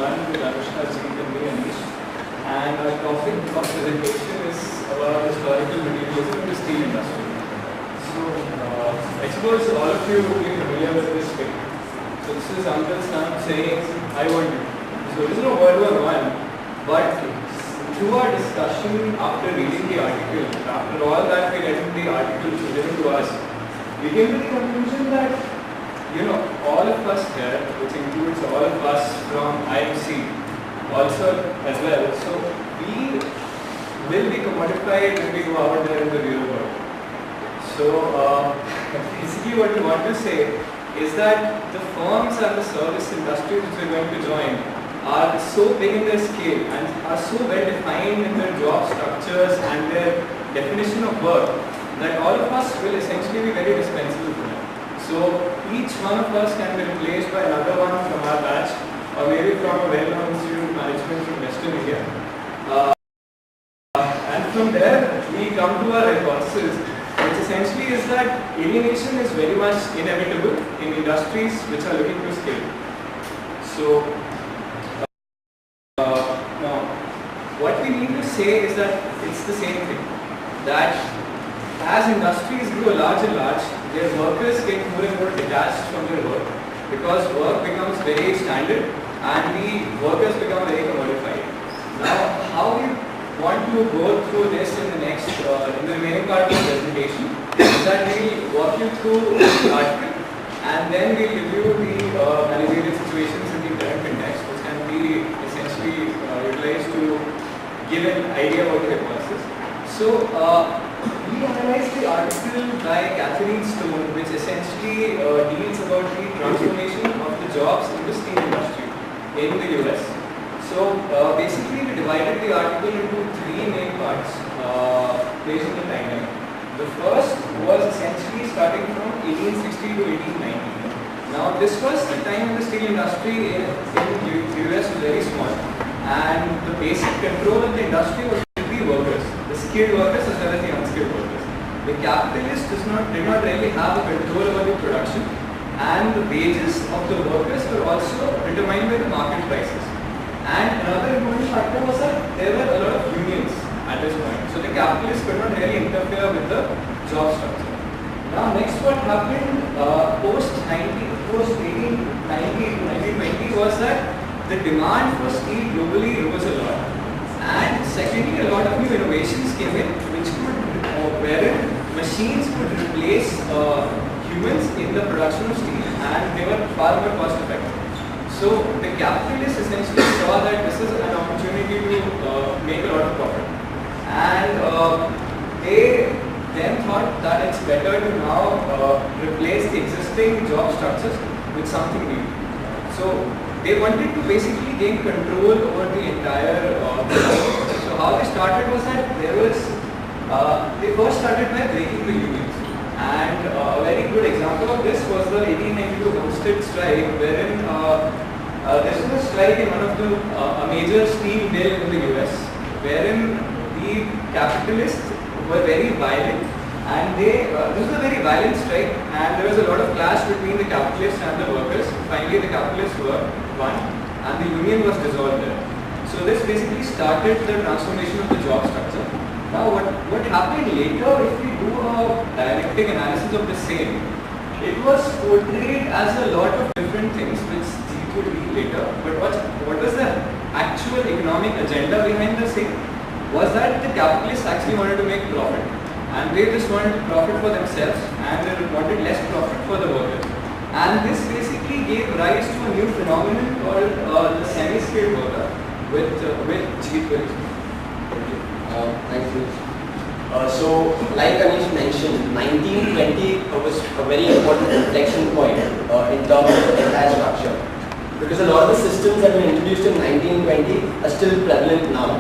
1 with Anusha, Jeeth and me, Anish. And our topic of presentation is about historical materialism in the steel industry. So, I suppose all of you will be familiar with this thing. So this is Uncle Sam saying, I want you. So this is no World War I, but through our discussion after reading the article, after all that we read in the article which was given to us, we came to the conclusion that, all of us here, which includes all of us from IMC also as well, so we will be commodified when we go out there in the real world. So basically what we want to say is that the firms and the service industries which we are going to join are so big in their scale and are so well defined in their job structures and their definition of work that all of us will essentially be very dispensable for them. So each one of us can be replaced by another one from our batch, or maybe from a well-known institute of management from Western India. And from there we come to our hypothesis, which essentially is that alienation is very much inevitable in industries which are looking to scale. So now what we need to say is that it's the same thing, that as industries grow large and large, their workers get more and more detached from their work because work becomes very standard and the workers become very commodified. Now, how we want to go through this in the remaining part of the presentation is that we will walk you through the article and then we will give you the managerial situations in the current context, which can be essentially utilized to give an idea about the hypothesis. So, we analyzed the article by Catherine Stone, which essentially deals about the transformation of the jobs in the steel industry in the US. So basically we divided the article into three main parts based on the timeline. The first was essentially starting from 1860 to 1890. Now this was the time when the steel industry in the US was very small and the basic control of the industry was with the workers, the skilled workers as well as the unskilled workers. The capitalist did not really have a control over the production and the wages of the workers were also determined by the market prices. And another important factor was that there were a lot of unions at this point. So the capitalists could not really interfere with the job structure. Now next what happened post 1890 to 1920 was that the demand for steel globally rose a lot. And secondly, a lot of new innovations came in which could, wherein machines could replace humans in the production of steel and they were far more cost effective. So the capitalists essentially saw that this is an opportunity to make a lot of profit. And they then thought that it's better to now replace the existing job structures with something new. So they wanted to basically gain control over the entire production. So how they started was that they first started by breaking the unions. And a very good example of this was the 1892 Homestead strike, wherein this was a strike in one of the a major steel mill in the US, wherein the capitalists were very violent, and this was a very violent strike, and there was a lot of clash between the capitalists and the workers. Finally, the capitalists won, and the union was dissolved there. So this basically started the transformation of the job structure. Now what happened later, if we do a dialectic analysis of the same, it was portrayed as a lot of different things which Jeeth would read later, but what was the actual economic agenda behind the same was that the capitalists actually wanted to make profit and they just wanted to profit for themselves and they wanted less profit for the workers. And this basically gave rise to a new phenomenon called the semi-skilled worker, with Jeeth will explain. Thanks, Anish. So, like Anish mentioned, 1920 was a very important inflection point in terms of the entire structure. Because a lot of the systems that were introduced in 1920 are still prevalent now.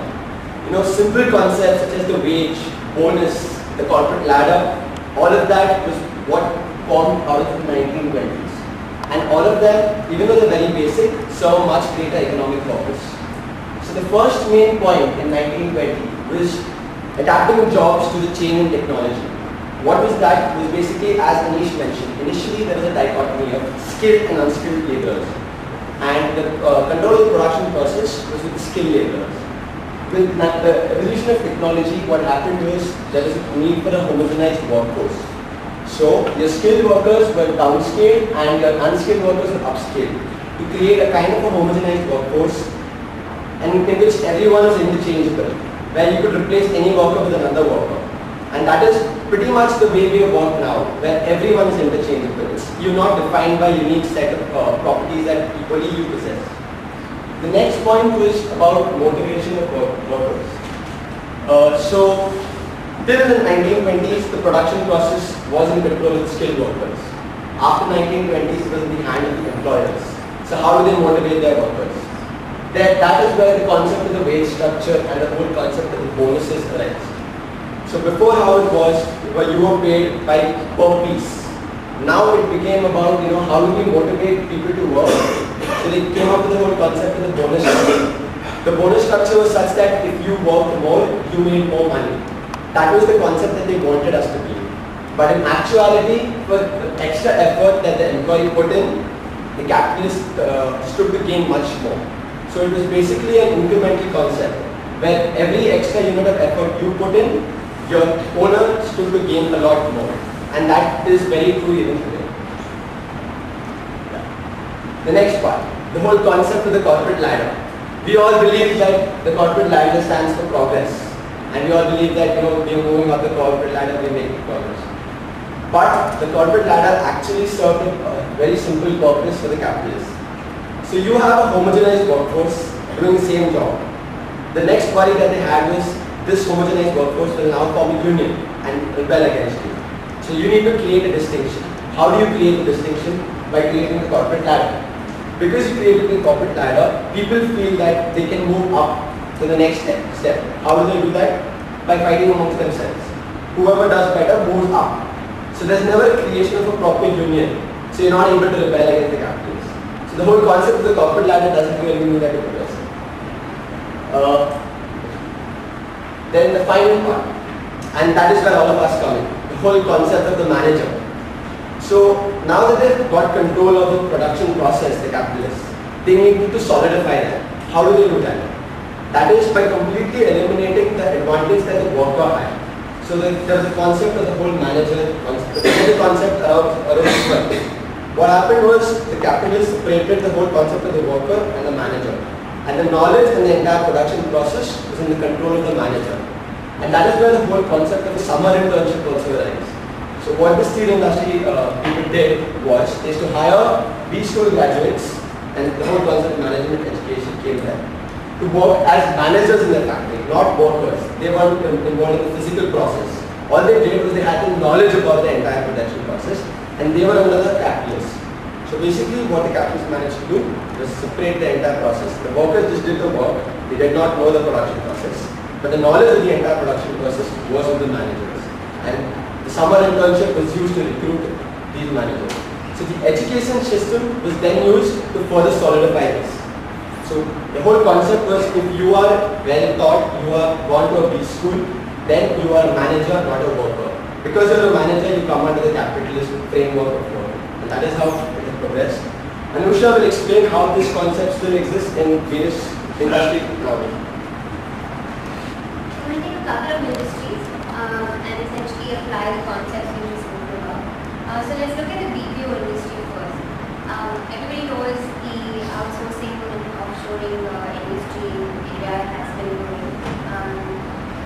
Simple concepts such as the wage, bonus, the corporate ladder, all of that was what formed out of the 1920s. And all of them, even though they're very basic, serve a much greater economic purpose. So the first main point in 1920 was adapting jobs to the change in technology. What was that? Was basically, as Anish mentioned, initially there was a dichotomy of skilled and unskilled laborers. and the control of the production process was with the skilled laborers. With the evolution of technology, what happened was there was a need for a homogenized workforce. So your skilled workers were downscaled and your unskilled workers were upscaled to create a kind of a homogenized workforce, and in which everyone is interchangeable, where you could replace any worker with another worker. And that is pretty much the way we work now, where everyone is interchangeable. You're not defined by a unique set of properties that equally you possess. The next point was about motivation of workers. So, till the 1920s, the production process was in control of the skilled workers. After 1920s, it was in the hand of the employers. So how do they motivate their workers? That is where the concept of the wage structure and the whole concept of the bonuses arise. So before, how it was, where you were paid by per piece. Now it became about, how do we motivate people to work? So they came up with the whole concept of the bonus structure. The bonus structure was such that if you worked more, you made more money. That was the concept that they wanted us to be. But in actuality, for the extra effort that the employee put in, the capitalist stood to gain much more. So it was basically an incremental concept, where every extra unit of effort you put in, your owner stood to gain a lot more. And that is very true even today. The next part, the whole concept of the corporate ladder. We all believe that the corporate ladder stands for progress. And we all believe that, we're moving up the corporate ladder, we're making progress. But the corporate ladder actually served a very simple purpose for the capitalists. So you have a homogenized workforce doing the same job. The next worry that they had was this homogenized workforce will now form a union and rebel against you. So you need to create a distinction. How do you create a distinction? By creating the corporate ladder. Because you created the corporate ladder, people feel that they can move up to the next step. How do they do that? By fighting amongst themselves. Whoever does better moves up. So there's never a creation of a proper union. So you're not able to rebel against the capitalists. So the whole concept of the corporate ladder doesn't really mean that it progress. Then the final part, and that is where all of us come in, the whole concept of the manager. So now that they've got control of the production process, the capitalists, they need to solidify that. How do they do that? That is by completely eliminating the advantage that the worker had. So there's the concept of the whole manager concept. The concept around what happened was the capitalists separated the whole concept of the worker and the manager. And the knowledge and the entire production process was in the control of the manager. And that is where the whole concept of the summer internship also arises. So what the steel industry people did was to hire B-school graduates, and the whole concept of management education came there, to work as managers in the factory, not workers. They weren't involved in the physical process. All they did was they had the knowledge about the entire production process, and they were under the capitalists. So basically what the capitalists managed to do was separate the entire process. The workers just did the work, they did not know the production process, but the knowledge of the entire production process was of the managers. And the summer internship was used to recruit these managers. So the education system was then used to further solidify this. So the whole concept was, if you are well taught, you are gone to a B school, then you are a manager, not a worker. Because you're a manager, you come under the capitalist framework of work. And that is how it has progressed. Anusha will explain how this concept still exists in various industries now. We will take a couple of industries and essentially apply the concepts we just spoke about. So let's look at the BPO industry first. Everybody knows the outsourcing and offshoring industry in India has been growing.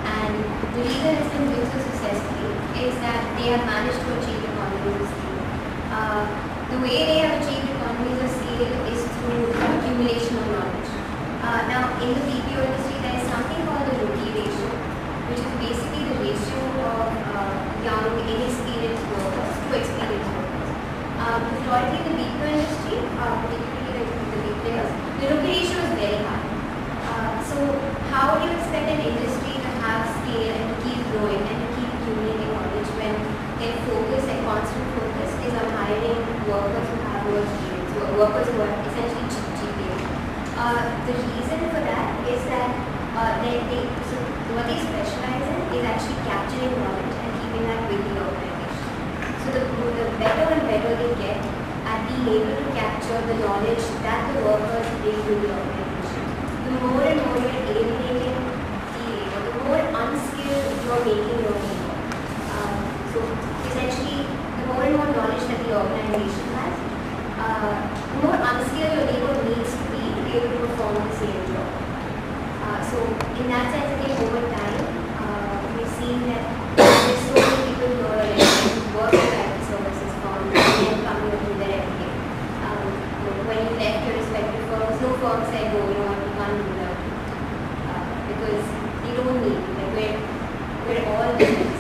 And the reason it's been doing so successfully is that they have managed to achieve economies of scale. The way they have achieved economies of scale is through accumulation of knowledge. Now, in the BPO industry, there is something called the rookie ratio, which is basically the ratio of young, inexperienced workers to experienced workers. Historically, the BPO industry, particularly the big players, the rookie ratio is very high. So, how do you expect an industry to have scale and to keep growing and to keep accumulating knowledge when their focus, their constant focus is on hiring workers who have no experience, workers who are essentially cheap labor? The reason for that is that what they specialize in is actually capturing knowledge and keeping that with the organization. So the better and better they get at being able to capture the knowledge that the workers bring to the organization. The more and more you're alienating the labor, the more unskilled you're making your labor. So essentially, the more and more knowledge that the organization has, the more unskilled your labor needs to be able to perform the same job. So in that sense, I think over time, we've seen that there's so many people who are work in IT services firms and coming up with their everything. When you left your respective firms, no firm said, oh, you know what, we can't do that. Because you don't need it. Like we're all different.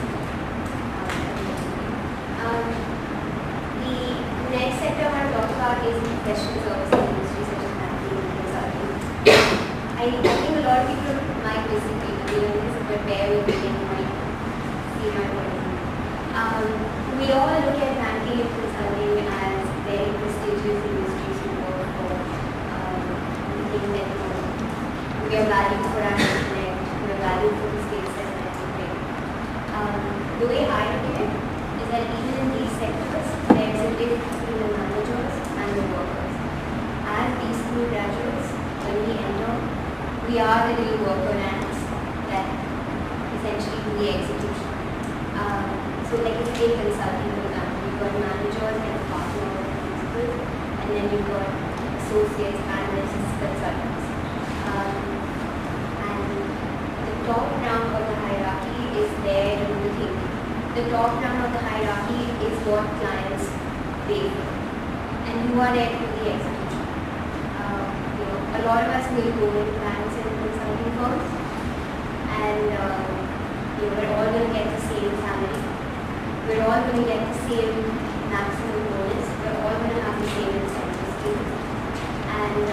The next sector I want to talk about is the professional services industry, such as banking and consulting. I think a lot of people might disagree with me on this, but bear with me and might see my point. We all look at banking and consulting as very prestigious industries to work for. We think that we are valued for our intellect, we are valued for the skill set that we bring. The way I look at it is that even in these sectors, there is a difference between the managers and the workers. As these school graduates, when we enter, we are the real worker ants that essentially do the execution. So like if you take consulting, for example, you've got managers and a partner or principals, and then you've got associates, analysts, consultants. And the top rung of the hierarchy is there to do the thinking. The top rung of the hierarchy is what clients pay for. And you are there to do the execution. A lot of us will go into banks and consulting firms, and we're all going to get the same salary. We're all going to get the same maximum bonus. We're all going to have the same incentive schemes. And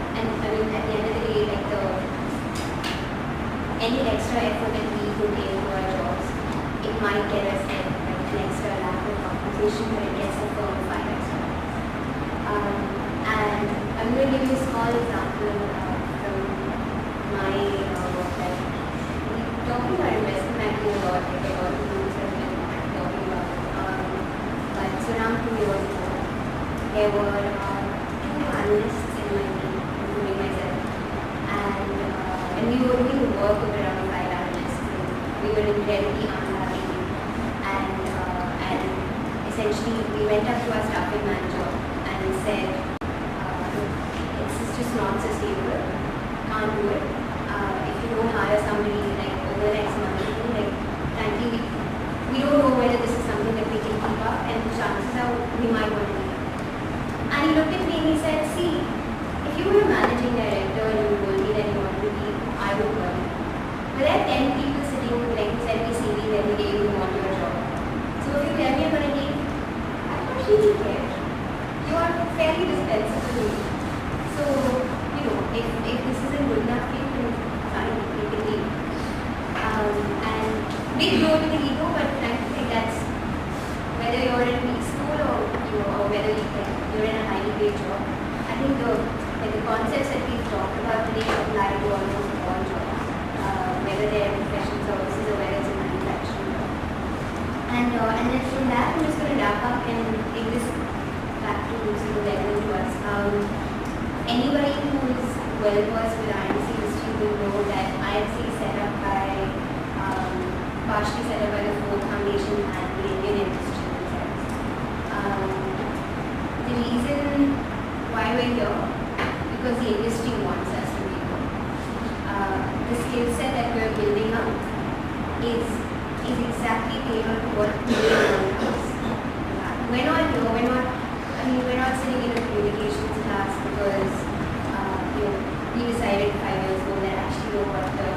I mean, at the end of the day, like any extra effort that we put into our jobs, it might get us like an extra lack of compensation, but it gets the firm 5 extra. And I'm going to give you a small example from my work life. We're talking about investment banking a lot, like a lot of groups have been talking about it. But so around 2 years ago, there were 2 analysts in my team, including myself. And we were doing work with around 5 analysts. And we were incredibly unhappy. And essentially, we went up to our staffing manager and said, just not sustainable, can't do it. If you don't hire somebody like over the next month, like frankly, we don't know whether this is something that we can keep up, and the chances are we might want to leave. And he looked at me and he said, see, if you were a managing director and you told me that you wanted to leave, I would call you. But there are 10 people sitting like who send me CVs every day who want your job. So if you tell me I'm going to leave, I don't really care. You are fairly dispensable. So, if this isn't good enough for you, then fine, you can leave. And big blow to the ego, but frankly, that's whether you're in a school or whether you're in a highly paid job. I think the concepts that we've talked about today apply to almost all jobs, whether they're in professional services or whether it's in manufacturing. And then from that, I'm just going to wrap up and take this back to relevant to us. Anybody who is well versed with INC history will know that INC is partially set up by the Ford Foundation and the Indian industry themselves. The reason why we're here, because the industry wants us to be here. The skill set that we're building up is exactly tailored to what we want us. We're not here, we're not sitting in a communications class because we decided 5 years ago that actually what the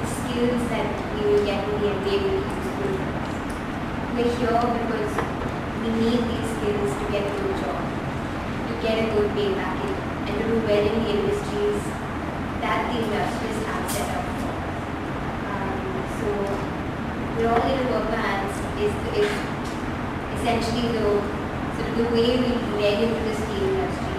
skills that we will get in the MBA will be useful for us. We're here because we need these skills to get a good job, to get a good pay packet, and to do well in the industries that the industries have set up for. So we're all little worker ants is essentially the way we led into the steel industry.